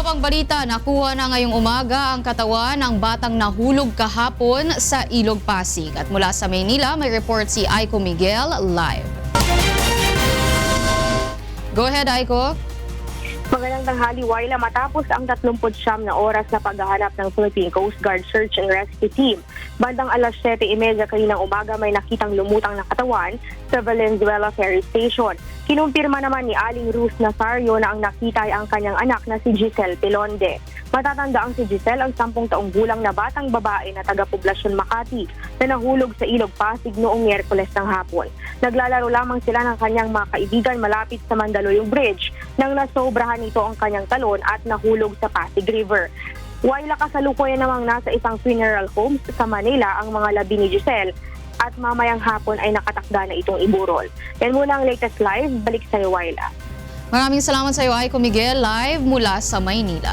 iba pang balita, nakuha na ngayong umaga ang katawan ng batang nahulog kahapon sa Ilog Pasig. At mula sa Maynila, may report si Aiko Miguel live. Go ahead, Aiko. Magandang tanghali, Wayla. Matapos ang 39 na oras na paghahanap ng Philippine Coast Guard Search and Rescue Team, bandang alas 7:30 kaninang umaga may nakitang lumutang na katawan sa Valenzuela Ferry Station. Kinumpirma naman ni Aling Ruth Nazario na ang nakita ay ang kanyang anak na si Giselle Pilonde. Matatanda ang si Giselle ang 10 taong gulang na batang babae na taga-poblasyon Makati na nahulog sa Ilog Pasig noong Miyerkules ng hapon. Naglalaro lamang sila ng kanyang mga kaibigan malapit sa Mandaluyong Bridge nang nasobrahan nito ang kanyang talon at nahulog sa Pasig River. Wayla, kasalukuyan namang nasa isang funeral home sa Manila ang mga labi ni Giselle at mamayang hapon ay nakatakda na itong iburol. Yan muna ang latest live. Balik sa iyo, Wayla. Maraming salamat sa iyo, Aiko Miguel, live mula sa Maynila.